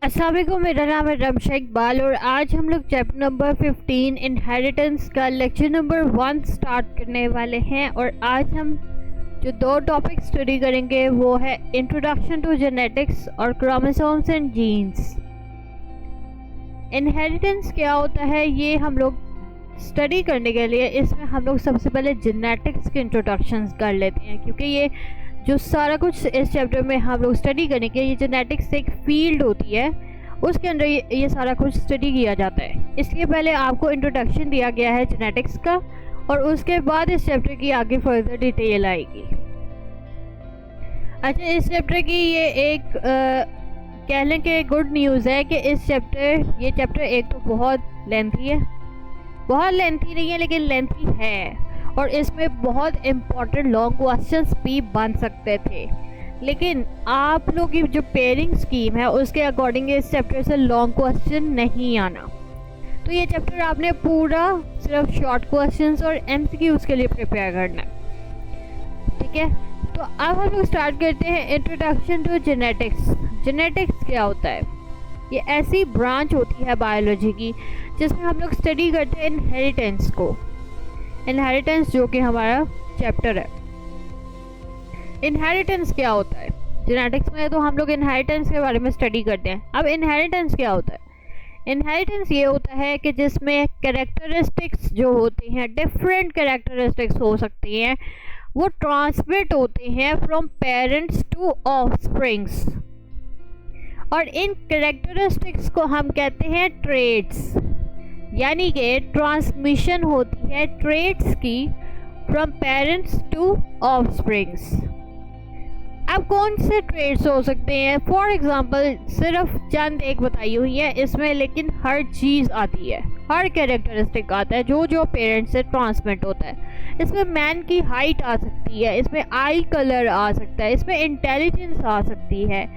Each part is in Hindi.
अस्सलाम वालेकुम, मेरा नाम है रमशा इकबाल और आज हम लोग चैप्टर नंबर 15 इनहेरिटेंस का लेक्चर नंबर 1 स्टार्ट करने वाले हैं। और आज हम जो दो टॉपिक स्टडी करेंगे वो है इंट्रोडक्शन टू जेनेटिक्स और क्रोमोसोम्स एंड जीन्स। इनहेरिटेंस क्या होता है ये हम लोग स्टडी करने के लिए इसमें हम लोग सबसे पहले जेनेटिक्स के इंट्रोडक्शन कर लेते हैं, क्योंकि ये जो सारा कुछ इस चैप्टर में हम लोग स्टडी करेंगे ये जेनेटिक्स एक फील्ड होती है, उसके अंदर ये सारा कुछ स्टडी किया जाता है। इसलिए पहले आपको इंट्रोडक्शन दिया गया है जेनेटिक्स का और उसके बाद इस चैप्टर की आगे फर्दर डिटेल आएगी। अच्छा, इस चैप्टर की ये एक कह लें कि गुड न्यूज़ है कि ये चैप्टर एक तो बहुत लेंथी है, बहुत लेंथी नहीं है लेकिन लेंथी है, और इसमें बहुत इम्पोर्टेंट लॉन्ग क्वेश्चंस भी बन सकते थे। लेकिन आप लोग की जो पेयरिंग स्कीम है उसके अकॉर्डिंग इस चैप्टर से लॉन्ग क्वेश्चन नहीं आना, तो ये चैप्टर आपने पूरा सिर्फ शॉर्ट क्वेश्चंस और एमसीक्यूज के लिए प्रिपेयर करना है, ठीक है। तो अब हम लोग स्टार्ट करते हैं इंट्रोडक्शन टू जेनेटिक्स। जेनेटिक्स क्या होता है? ये ऐसी ब्रांच होती है बायोलॉजी की जिसमें हम लोग स्टडी करते हैं इनहेरिटेंस को। इनहेरिटेंस जो कि हमारा चैप्टर है। इनहेरिटेंस क्या होता है जेनेटिक्स में? तो हम लोग इनहेरिटेंस के बारे में स्टडी करते हैं। अब इनहेरिटेंस क्या होता है? इनहेरिटेंस ये होता है कि जिसमें कैरेक्टरिस्टिक्स जो होती हैं, डिफरेंट कैरेक्टरिस्टिक्स हो सकती हैं, वो ट्रांसमिट होते हैं फ्रॉम पेरेंट्स टू ऑफस्प्रिंग्स, और इन कैरेक्टरिस्टिक्स को हम कहते हैं ट्रेट्स। यानी कि ट्रांसमिशन होती है ट्रेट्स की फ्रॉम पेरेंट्स टू ऑफस्प्रिंग्स। अब कौन से ट्रेट्स हो सकते हैं? फॉर एग्जांपल सिर्फ चंद एक बताई हुई है इसमें, लेकिन हर चीज़ आती है, हर कैरेक्टरिस्टिक आता है जो जो पेरेंट्स से ट्रांसमिट होता है। इसमें मैन की हाइट आ सकती है, इसमें आई कलर आ सकता है, इसमें इंटेलिजेंस आ सकती है,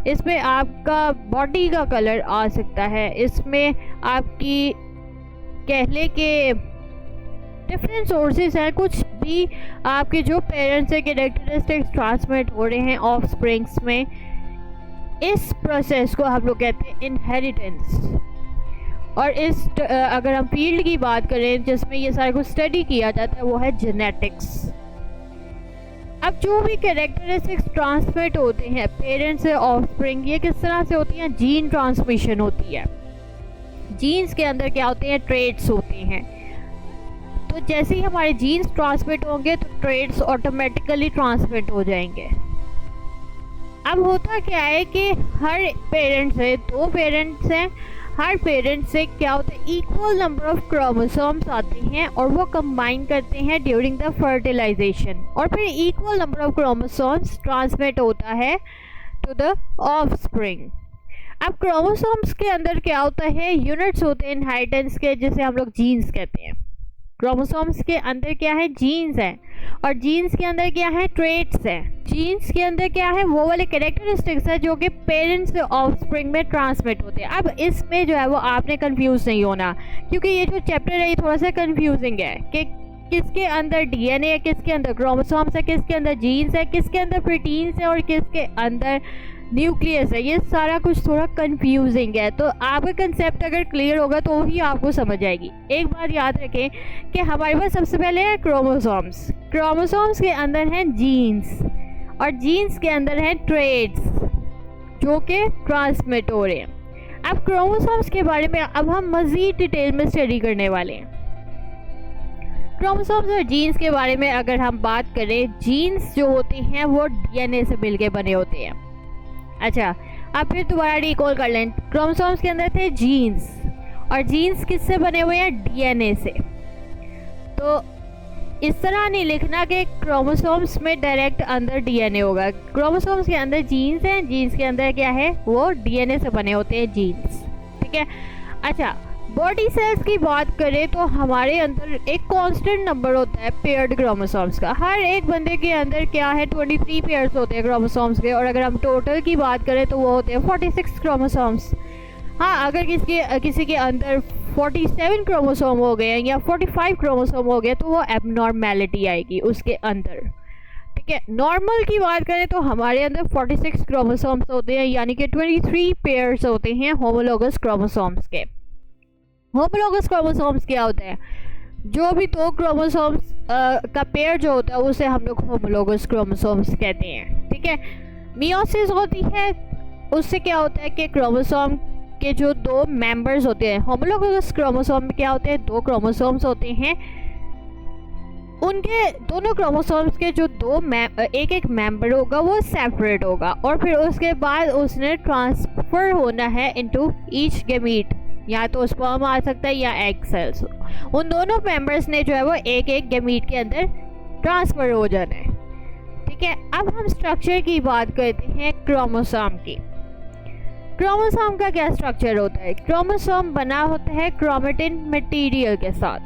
इसमें आपका बॉडी का कलर आ सकता है, इसमें आपकी कह ले के डिफरेंट सोर्सेज हैं, कुछ भी आपके जो पेरेंट्स से कैरेक्टरिस्टिक्स ट्रांसमिट हो रहे हैं ऑफस्प्रिंग्स में, इस प्रोसेस को हम लोग कहते हैं इनहेरिटेंस। और अगर हम फील्ड की बात करें जिसमें ये सारा कुछ स्टडी किया जाता है वो है जेनेटिक्स। अब जो भी कैरेक्टरिस्टिक्स ट्रांसमिट होते हैं पेरेंट्स से ऑफस्प्रिंग, ये किस तरह से होती हैं? जीन ट्रांसमिशन होती है। जीन्स के अंदर क्या होते हैं? ट्रेट्स होते हैं। तो जैसे ही हमारे जीन्स ट्रांसमिट होंगे तो ट्रेट्स ऑटोमेटिकली ट्रांसमिट हो जाएंगे। अब होता क्या है कि हर पेरेंट से, दो पेरेंट्स हैं, हर पेरेंट से क्या होता है? इक्वल नंबर ऑफ क्रोमोसोम्स आते हैं और वो कंबाइन करते हैं ड्यूरिंग द फर्टिलाइजेशन, और फिर equal number of chromosomes transmit होता है टू द ऑफस्प्रिंग। अब क्रोमोसोम्स के अंदर क्या होता है? यूनिट्स होते हैं इनहेरिटेंस के, जिसे हम लोग जीन्स कहते हैं। क्रोमोसोम्स के अंदर क्या है? जीन्स हैं, और जीन्स के अंदर क्या है? ट्रेट्स हैं। जीन्स के अंदर क्या है? वो वाले कैरेक्टरिस्टिक्स है जो कि पेरेंट्स से ऑफस्प्रिंग में ट्रांसमिट होते हैं। अब इसमें जो है वो आपने कंफ्यूज नहीं होना, क्योंकि ये जो चैप्टर है ये थोड़ा सा कंफ्यूजिंग है कि किसके अंदर डीएनए है, किसके अंदर क्रोमोसोम्स है, किसके अंदर जीन्स है, किसके अंदर प्रोटीन्स है और किसके अंदर न्यूक्लियस है। ये सारा कुछ थोड़ा कंफ्यूजिंग है, तो आपका कंसेप्ट अगर क्लियर होगा तो ही आपको समझ आएगी। एक बात याद रखें कि हमारे पास सबसे पहले है क्रोमोसोम्स। क्रोमोसोम्स के अंदर हैं जीन्स, और जीन्स के अंदर हैं ट्रेट्स जो कि ट्रांसमिट हो रहे हैं। अब क्रोमोसोम्स के बारे में अब हम मज़ीद डिटेल में स्टडी करने वाले हैं। क्रोमोसोम्स और जीन्स के बारे में अगर हम बात करें, जीन्स जो होते हैं वो डीएनए से मिलके बने होते हैं। अच्छा, अब फिर दोबारा रिकॉल कर लें। क्रोमोसोम्स के अंदर थे जीन्स, और जीन्स किससे बने हुए हैं? डीएनए से। तो इस तरह नहीं लिखना कि क्रोमोसोम्स में डायरेक्ट अंदर डीएनए होगा। क्रोमोसोम्स के अंदर जीन्स हैं, जीन्स के अंदर क्या है? वो डीएनए से बने होते हैं जीन्स, ठीक है। अच्छा, बॉडी सेल्स की बात करें तो हमारे अंदर एक कांस्टेंट नंबर होता है पेयर्ड क्रोमोसोम्स का। हर एक बंदे के अंदर क्या है? 23 पेयर्स होते हैं क्रोमोसोम्स के, और अगर हम टोटल की बात करें तो वो होते हैं 46 क्रोमोसोम्स। हाँ, अगर किसी के अंदर 47 क्रोमोसोम हो गए या 45 क्रोमोसोम हो गए तो वो एबनॉर्मेलिटी आएगी उसके अंदर, ठीक ठीक है। नॉर्मल की बात करें तो हमारे अंदर 46 क्रोमोसोम्स होते हैं, यानी कि 23 पेयर्स होते हैं होमोलोगस क्रोमोसोम्स के। होमोलोगस क्रोमोसोम्स क्या होते हैं? जो भी दो क्रोमोसोम्स का पेयर जो होता है उसे हम लोग होमोलोगस क्रोमोसोम्स कहते हैं, ठीक है। मियोसिस होती है, उससे क्या होता है कि क्रोमोसोम के जो दो मेंबर्स होते हैं, होमोलोगस क्रोमोसोम में क्या होते हैं, दो क्रोमोसोम्स होते हैं, उनके दोनों क्रोमोसोम्स के जो एक एक मेंबर होगा वो सेपरेट होगा, और फिर उसके बाद उसने ट्रांसफ़र होना है इनटू ईच गैमीट, या तो स्पर्म आ सकता है या एग सेल्स। उन दोनों मेंबर्स ने जो है वो एक एक गैमीट के अंदर ट्रांसफ़र हो जाना है, ठीक है। अब हम स्ट्रक्चर की बात करते हैं क्रोमोसोम की। क्रोमोसोम का क्या स्ट्रक्चर होता है? क्रोमोसोम बना होता है क्रोमेटिन मटेरियल के साथ।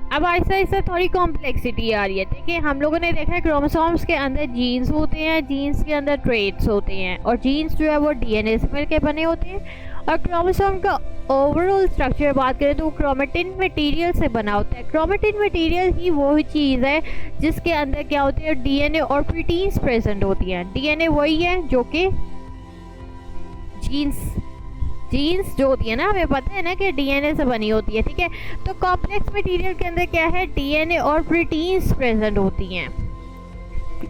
अब ऐसा ऐसा थोड़ी कॉम्प्लेक्सिटी आ रही है, ठीक है। हम लोगों ने देखा है क्रोमोसोम्स के अंदर जीन्स होते हैं, जीन्स के अंदर ट्रेट्स होते हैं, और जीन्स जो है वो डीएनए से मिलकर बने होते हैं। और क्रोमोसोम का ओवरऑल स्ट्रक्चर बात करें तो वो क्रोमेटिन मटेरियल से बना होता है। क्रोमेटिन मटेरियल ही वो चीज़ है जिसके अंदर क्या होती है, डीएनए और प्रोटीन्स प्रेजेंट होती हैं। डीएनए वही है जो कि जीन्स जो होती है ना, हमें पता है ना कि डीएनए से बनी होती है, ठीक है। तो कॉम्प्लेक्स मटेरियल के अंदर क्या है, डीएनए और प्रोटीन्स प्रेजेंट होती हैं,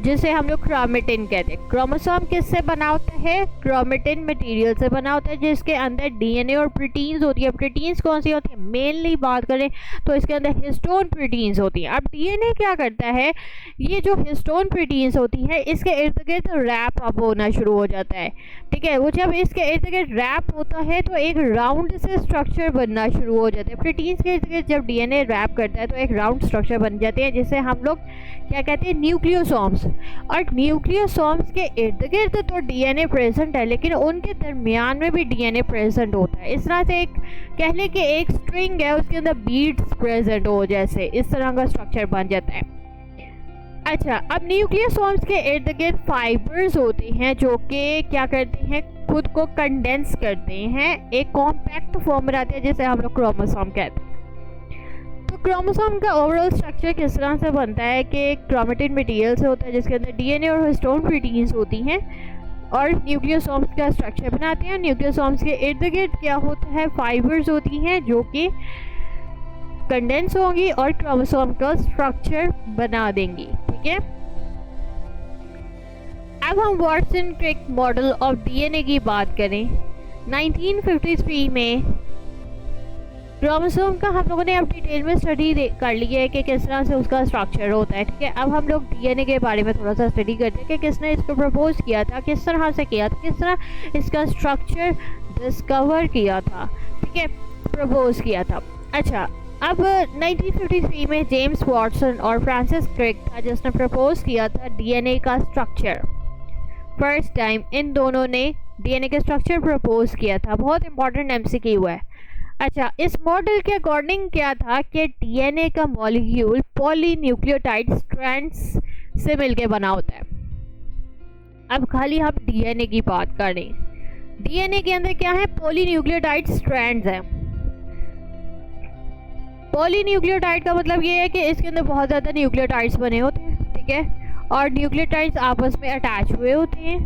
जिसे हम लोग क्रोमेटिन कहते हैं। क्रोमोसोम किससे बना होता है? क्रोमेटिन मटेरियल से बना होता है, जिसके अंदर डीएनए और प्रोटीन्स होती है। प्रोटीन्स कौन सी होती है? मेनली बात करें तो इसके अंदर हिस्टोन प्रोटीन्स होती हैं। अब डीएनए क्या करता है, ये जो हिस्टोन प्रोटीन्स होती है इसके इर्द गिर्द रैप अप होना शुरू हो जाता है, ठीक है। वो जब इसके इर्द गिर्द रैप होता है तो एक राउंड से स्ट्रक्चर बनना शुरू हो जाता है। प्रोटीन्स के इर्द गिर्द जब डीएनए रैप करता है तो एक राउंड स्ट्रक्चर बन जाते हैं, जिसे हम लोग क्या कहते हैं, न्यूक्लियोसोम्स। और न्यूक्लियोसोम्स के इर्द गिर्द तो डीएनए प्रेजेंट है, लेकिन उनके दरमियान में भी डीएनए प्रेजेंट होता है। इस तरह से एक कह लें कि एक स्ट्रिंग है, उसके अंदर बीड्स प्रेजेंट हो, जैसे इस तरह का स्ट्रक्चर बन जाता है। अच्छा, अब न्यूक्लियोसोम्स के इर्द गिर्द फाइबर्स होते हैं जो कि क्या करते हैं, खुद को कंडेंस करते हैं, एक कॉम्पैक्ट फॉर्म बनाते हैं, जिसे हम लोग क्रोमोसोम कहते हैं। तो क्रोमोसोम का ओवरऑल स्ट्रक्चर किस तरह से बनता है कि क्रोमेटिन मटेरियल से होता है, जिसके अंदर डीएनए और हिस्टोन प्रोटीन्स होती हैं, और न्यूक्लियोसोम्स का स्ट्रक्चर बनाते हैं। न्यूक्लियोसोम्स के इर्द गिर्द क्या होता है, फाइबर्स होती हैं जो कि कंडेंस होंगी और क्रोमोसोम का स्ट्रक्चर बना देंगी, ठीक है। अब हम Watson Crick model of DNA की बात करें। 1953 में क्रोमोसोम का हम लोगों ने अब डिटेल में स्टडी कर ली है कि किस तरह से उसका स्ट्रक्चर होता है, ठीक है। अब हम लोग डीएनए के बारे में थोड़ा सा स्टडी करते हैं कि किसने इसको प्रपोज किया था, किस तरह से किया था, किस तरह इसका स्ट्रक्चर डिस्कवर किया था, ठीक है, प्रपोज किया था। अच्छा, अब 1953 में जेम्स वाटसन और फ्रांसिस क्रिक था जिसने प्रपोज किया था डीएनए का स्ट्रक्चर। फर्स्ट टाइम इन दोनों ने डीएनए का स्ट्रक्चर प्रपोज किया था। बहुत इंपॉर्टेंट एमसीक्यू है। अच्छा, इस मॉडल के अकॉर्डिंग क्या था कि डीएनए का मॉलिक्यूल पॉलीन्यूक्लियोटाइड स्ट्रैंड्स से मिलके बना होता है। अब खाली हम डीएनए की बात करें, डीएनए के अंदर क्या है, पॉलीन्यूक्लियोटाइड स्ट्रैंड्स हैं। पॉलीन्यूक्लियोटाइड का मतलब ये है कि इसके अंदर बहुत ज़्यादा न्यूक्लियोटाइड्स बने होते हैं, ठीक है, और न्यूक्लियोटाइड्स आपस में अटैच हुए होते हैं,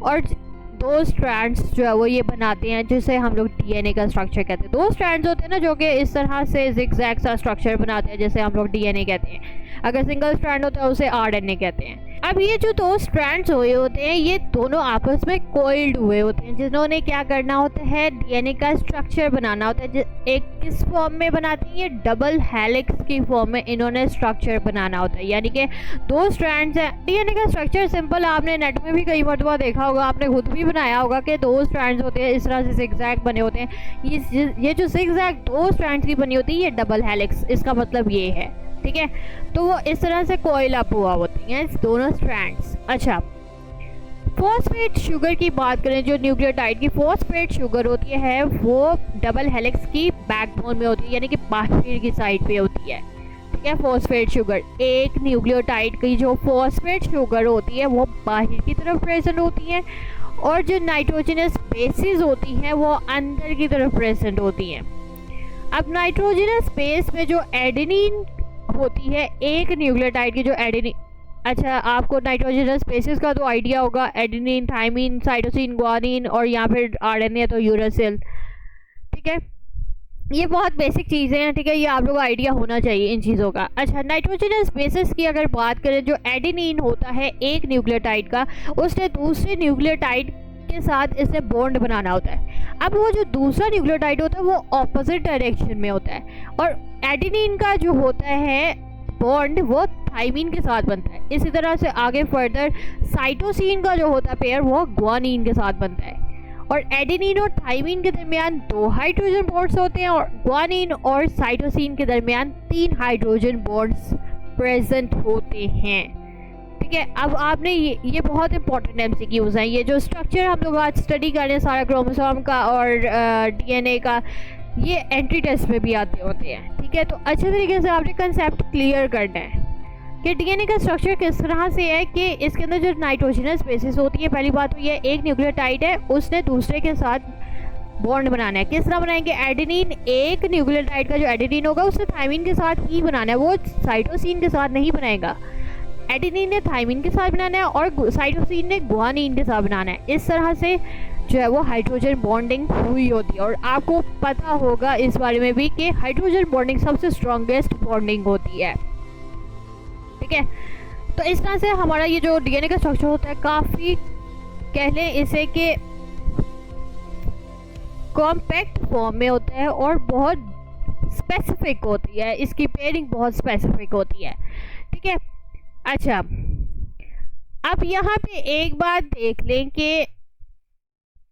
और दो स्ट्रैंड्स जो है वो ये बनाते हैं जिसे हम लोग डीएनए का स्ट्रक्चर कहते हैं। दो स्ट्रैंड्स होते हैं ना जो कि इस तरह से जिगजैग सा स्ट्रक्चर बनाते हैं, जैसे हम लोग डीएनए कहते हैं। अगर सिंगल स्ट्रैंड होता है उसे आरएनए कहते हैं। अब ये जो दो स्ट्रैंड्स हुए होते हैं ये दोनों आपस में कोइल्ड हुए होते हैं, जिन्होंने क्या करना होता है, डीएनए का स्ट्रक्चर बनाना होता है। एक किस फॉर्म में बनाती है, ये डबल हेलिक्स की फॉर्म में इन्होंने स्ट्रक्चर बनाना होता है, यानी कि दो स्ट्रैंड्स हैं। डीएनए का स्ट्रक्चर सिंपल, आपने नेट में भी कई मरतबा देखा होगा, आपने खुद भी बनाया होगा कि दो स्ट्रैंड्स होते हैं, इस तरह से जिगजैग बने होते हैं। ये जो जिगजैग दो स्ट्रैंड्स की बनी होती है ये डबल हेलिक्स, इसका मतलब ये है, ठीक है। तो वो इस तरह से कोइल अप हुआ होती हैं दोनों स्ट्रैंड्स। अच्छा, फॉस्फेट शुगर की बात करें, जो न्यूक्लियोटाइड की फॉस्फेट शुगर होती है वो डबल हेलिक्स की बैकबोन में होती है, यानी कि बाहर की साइड पे होती है, ठीक है। फॉस्फेट शुगर, एक न्यूक्लियोटाइड की जो फॉस्फेट शुगर होती है वो बाहर की तरफ प्रेजेंट होती है, और जो नाइट्रोजनस बेसिस होती हैं वो अंदर की तरफ प्रेजेंट होती हैं। अब नाइट्रोजनस बेस में जो एडेनिन होती है एक न्यूक्लियोटाइड की जो एडेनिन। अच्छा, आपको नाइट्रोजनस बेसिस का तो आइडिया होगा, एडेनिन, थाइमिन, साइटोसिन, ग्वानिन और या फिर आरएनए तो यूरासिल। ठीक है, ये बहुत बेसिक चीज़ें हैं। ठीक है, ये आप लोगों को आइडिया होना चाहिए इन चीज़ों का। अच्छा, नाइट्रोजनस बेसिस की अगर बात करें, जो एडेनिन होता है एक न्यूक्लियोटाइड का, उसने दूसरे न्यूक्लियोटाइड के साथ इसे बॉन्ड बनाना होता है। अब वो जो दूसरा न्यूक्लियोटाइड होता है वो ऑपोजिट डायरेक्शन में होता है, और एडेनिन का जो होता है बॉन्ड वो थाइमिन के साथ बनता है। इसी तरह से आगे फर्दर साइटोसिन का जो होता है पेयर वो ग्वानिन के साथ बनता है, और एडेनिन और थाइमिन के दरमियान 2 हाइड्रोजन बॉन्ड्स होते हैं, और ग्वानिन और साइटोसिन के दरमियान 3 हाइड्रोजन बॉन्ड्स प्रेजेंट होते हैं। ठीक है, अब आपने ये बहुत इंपॉर्टेंट एमसीक्यूज हैं। ये जो स्ट्रक्चर हम लोग आज स्टडी कर रहे हैं सारा क्रोमोसोम का और डीएनए का, ये एंट्री टेस्ट में भी आते होते हैं। ठीक है, तो अच्छे तरीके से आपने कंसेप्ट क्लियर करना है कि डीएनए का स्ट्रक्चर किस तरह से है, कि इसके अंदर जो नाइट्रोजनस बेसिस होती है, पहली बात तो ये एक न्यूक्लियोटाइड है, उसने दूसरे के साथ बॉन्ड बनाना है। किस तरह बनाएंगे? एडेनिन, एक न्यूक्लियोटाइड का जो एडेनिन होगा उसने थाइमिन के साथ ही बनाना है, वो साइटोसिन के साथ नहीं बनाएगा। एडेनिन ने थाइमिन के साथ बनाना है और साइटोसिन ने ग्वानिन के साथ बनाना है। इस तरह से जो है वो हाइड्रोजन बॉन्डिंग हुई होती है, और आपको पता होगा इस बारे में भी कि हाइड्रोजन बॉन्डिंग सबसे स्ट्रॉन्गेस्ट बॉन्डिंग होती है। ठीक है, तो इस तरह से हमारा ये जो डीएनए का स्ट्रक्चर होता है काफ़ी, कह लें इसे कि कॉम्पैक्ट फॉर्म में होता है और बहुत स्पेसिफिक होती है, इसकी पेयरिंग बहुत स्पेसिफिक होती है। ठीक है, अच्छा, अब यहाँ पे एक बात देख लें कि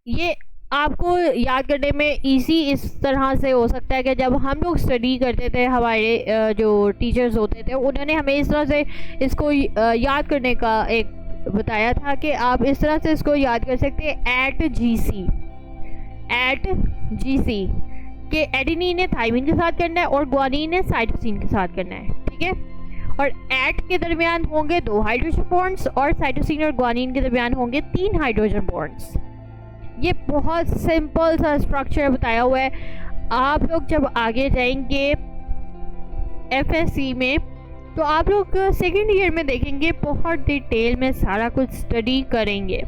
ये आपको याद करने में इजी इस तरह से हो सकता है कि जब हम लोग स्टडी करते थे, हमारे जो टीचर्स होते थे उन्होंने हमें इस तरह से इसको याद करने का एक बताया था कि आप इस तरह से इसको याद कर सकते हैं, एट जी सी कि एडेनिन ने थाइमिन के साथ करना है और ग्वानिन ने साइटोसिन के साथ करना है। ठीक है, और एट के दरमियान होंगे 2 हाइड्रोजन बॉन्ड्स और साइटोसिन और ग्वानिन के दरमियान होंगे 3 हाइड्रोजन बॉन्ड्स। ये बहुत सिंपल सा स्ट्रक्चर बताया हुआ है। आप लोग जब आगे जाएंगे एफएससी में तो आप लोग सेकेंड ईयर में देखेंगे, बहुत डिटेल में सारा कुछ स्टडी करेंगे।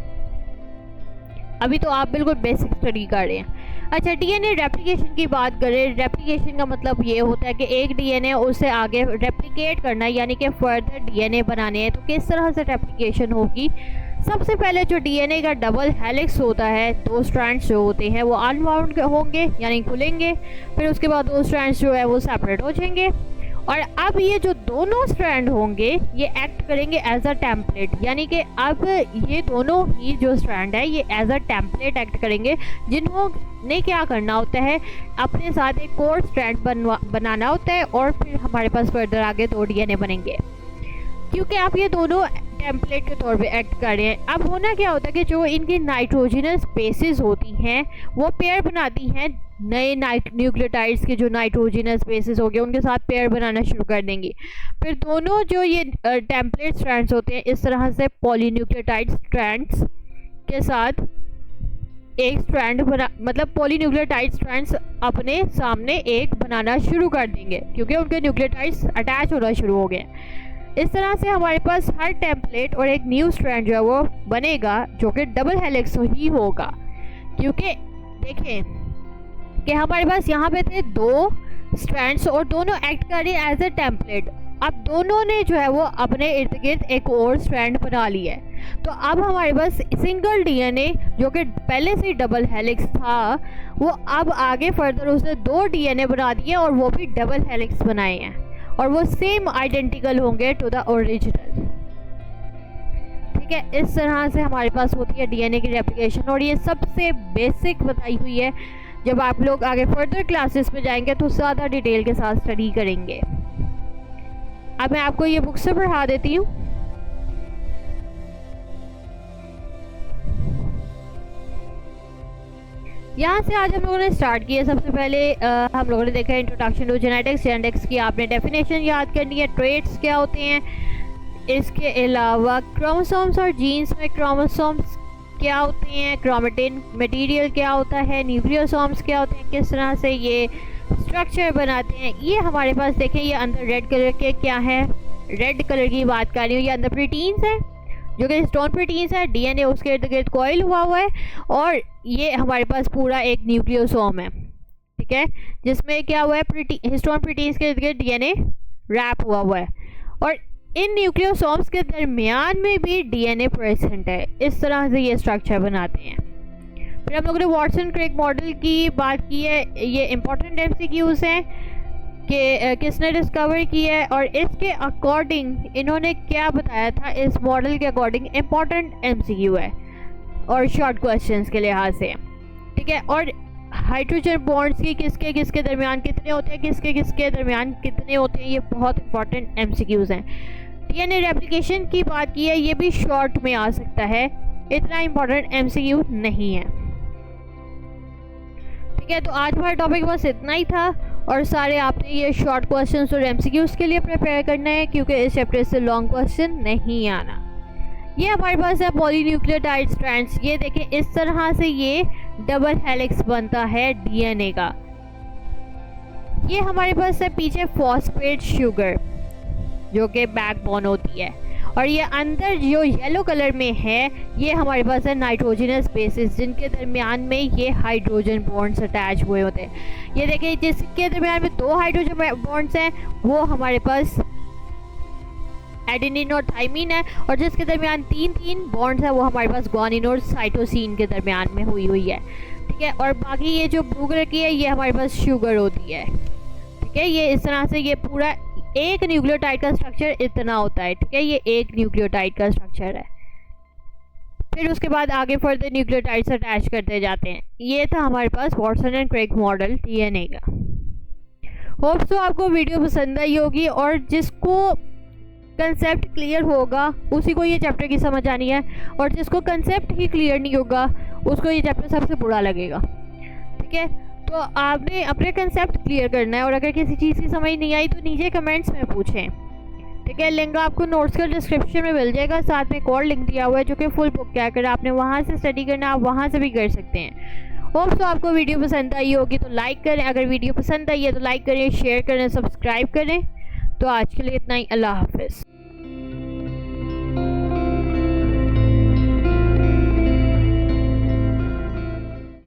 अभी तो आप बिल्कुल बेसिक स्टडी कर रहे हैं। अच्छा, डीएनए रेप्लिकेशन की बात करें। रेप्लिकेशन का मतलब ये होता है कि एक डीएनए उससे आगे रेप्लिकेट करना है, यानी कि फर्दर डीएनए बनाने हैं। तो किस तरह से रेप्लिकेशन होगी? सबसे पहले जो डीएनए का डबल हेलिक्स होता है, 2 स्ट्रैंड्स जो होते हैं वो अनबाउंड होंगे यानी खुलेंगे, फिर उसके बाद 2 स्ट्रैंड्स जो है वो सेपरेट हो जाएंगे, और अब ये जो दोनों स्ट्रैंड होंगे ये एक्ट करेंगे एज अ टेम्पलेट, यानी कि अब ये दोनों ही जो स्ट्रैंड है ये एज अ टेम्पलेट एक्ट करेंगे, जिन्होंने क्या करना होता है, अपने साथ एक और स्ट्रैंड बनाना होता है, और फिर हमारे पास फर्दर आगे 2 डीएनए बनेंगे, क्योंकि आप ये दोनों टेम्पलेट के तौर पे एक्ट कर रहे हैं। अब होना क्या होता है कि जो इनकी नाइट्रोजनस बेसिस होती हैं वो पेयर बनाती हैं नए न्यूक्लियोटाइड्स के, जो नाइट्रोजनस बेसिस हो गए उनके साथ पेयर बनाना शुरू कर देंगी। फिर दोनों जो ये टेम्पलेट स्ट्रैंड्स होते हैं इस तरह से पॉलीन्यूक्लियोटाइड स्ट्रैंड्स के साथ एक स्ट्रैंड बना, मतलब पॉलीन्यूक्लियोटाइड स्ट्रैंड्स अपने सामने एक बनाना शुरू कर देंगे, क्योंकि उनके न्यूक्लियोटाइड्स अटैच होना शुरू हो गए। इस तरह से हमारे पास हर टेम्पलेट और एक न्यू स्ट्रैंड जो है वो बनेगा, जो कि डबल हेलिक्स ही होगा, क्योंकि देखें कि हमारे पास यहाँ पे थे 2 स्ट्रैंड्स और दोनों एक्ट कर रहे हैं एज ए टेम्पलेट। अब दोनों ने जो है वो अपने इर्द गिर्द एक और स्ट्रैंड बना लिया है, तो अब हमारे पास सिंगल डीएनए जो कि पहले से डबल हेलिक्स था, वो अब आगे फर्दर उसने 2 डीएनए बना दिए और वो भी डबल हेलिक्स बनाए हैं, और वो सेम आइडेंटिकल होंगे टू द ओरिजिनल। ठीक है, इस तरह से हमारे पास होती है डीएनए की रेप्लिकेशन, और ये सबसे बेसिक बताई हुई है। जब आप लोग आगे फर्दर क्लासेस में जाएंगे तो ज़्यादा डिटेल के साथ स्टडी करेंगे। अब मैं आपको ये बुक से पढ़ा देती हूँ। यहाँ से आज हम लोगों ने स्टार्ट किया। सबसे पहले हम लोगों ने देखा इंट्रोडक्शन टू जेनेटिक्स। जेनेटिक्स की आपने डेफिनेशन याद करनी है, ट्रेट्स क्या होते हैं, इसके अलावा क्रोमोसोम्स और जीन्स में क्रोमोसोम्स क्या होते हैं, क्रोमेटिन मटेरियल क्या होता है, न्यूक्लियोसोम्स क्या होते हैं, किस तरह से ये स्ट्रक्चर बनाते हैं। ये हमारे पास देखें, ये अंदर रेड कलर के क्या है, रेड कलर की बात कर रही हूँ, ये अंदर प्रोटीन्स है जो कि हिस्टोन प्रोटीन्स है, डीएनए उसके इर्द गिर्द कॉइल हुआ है, और ये हमारे पास पूरा एक न्यूक्लियोसोम है, ठीक है, जिसमें क्या हुआ है, हिस्टोन प्रोटीन्स के इर्द गिर्द डीएनए रैप हुआ है, और इन न्यूक्लियोसोम्स के दरमियान में भी डीएनए प्रेजेंट है। इस तरह से ये स्ट्रक्चर बनाते हैं। फिर हम लोगों ने वाटसन क्रिक मॉडल की बात की है। ये इंपॉर्टेंट एमसीक्यूज हैं कि किसने डिस्कवर की है और इसके अकॉर्डिंग इन्होंने क्या बताया था, इस मॉडल के अकॉर्डिंग इंपॉर्टेंट एमसीक्यू है और शॉर्ट क्वेश्चंस के लिहाज से, ठीक है। और हाइड्रोजन बॉन्ड्स की किसके किसके दरमियान कितने होते हैं, किसके किसके दरमियान कितने होते हैं, ये बहुत इंपॉर्टेंट एमसीक्यूज हैं। डीएनए रेप्लिकेशन की बात की है, ये भी शॉर्ट में आ सकता है, इतना इंपॉर्टेंट एमसीक्यू नहीं है, ठीक है। तो आज हमारा टॉपिक बस इतना ही था, और सारे आपने ये शॉर्ट क्वेश्चंस और एमसीक्यूज के लिए प्रिपेयर करना है, क्योंकि इस चैप्टर से लॉन्ग क्वेश्चन नहीं आना। ये हमारे पास है पॉलीन्यूक्लियोटाइड स्ट्रैंड्स। ये देखें, इस तरह से ये डबल हेलिक्स बनता है डीएनए का। ये हमारे पास है पीछे फॉस्फेट शुगर जो कि बैकबोन होती है, और ये अंदर जो येलो कलर में है ये हमारे पास है नाइट्रोजनस बेसिस, जिनके दरमियान में ये हाइड्रोजन बॉन्ड्स अटैच हुए होते हैं। ये देखिए, जिसके दरमियान में 2 हाइड्रोजन बॉन्ड्स हैं वो हमारे पास एडेनिन और थाइमिन है, और जिसके दरमियान 3 बॉन्ड्स है वो हमारे पास ग्वानिन और साइटोसिन के दरमियान में हुई है, ठीक है। और बाकी ये जो ब्लू कलर की है ये हमारे पास शुगर होती है, ठीक है। ये इस तरह से ये पूरा एक न्यूक्लियोटाइड का स्ट्रक्चर इतना होता है, ठीक है। ये एक न्यूक्लियोटाइड का स्ट्रक्चर है, फिर उसके बाद आगे फर्दर न्यूक्लियोटाइड्स अटैच करते जाते हैं। ये था हमारे पास Watson and Crick model DNA का। होप्स तो आपको वीडियो पसंद आई होगी, और जिसको कंसेप्ट क्लियर होगा उसी को ये चैप्टर की समझ आनी है, और जिसको कंसेप्ट ही क्लियर नहीं होगा उसको ये चैप्टर सबसे बुरा लगेगा, ठीक है। तो आपने अपने कंसेप्ट क्लियर करना है, और अगर किसी चीज़ की समझ नहीं आई तो नीचे कमेंट्स में पूछें, ठीक है। लिंक आपको नोट्स का डिस्क्रिप्शन में मिल जाएगा, साथ में एक और लिंक दिया हुआ है जो कि फुल बुक क्या कर आपने वहाँ से स्टडी करना, आप वहाँ से भी कर सकते हैं। होप्स तो आपको वीडियो पसंद आई होगी तो लाइक करें, अगर वीडियो पसंद आई है तो लाइक करें, शेयर करें, सब्सक्राइब करें। तो आज के लिए इतना ही, अल्लाह हाफिज़।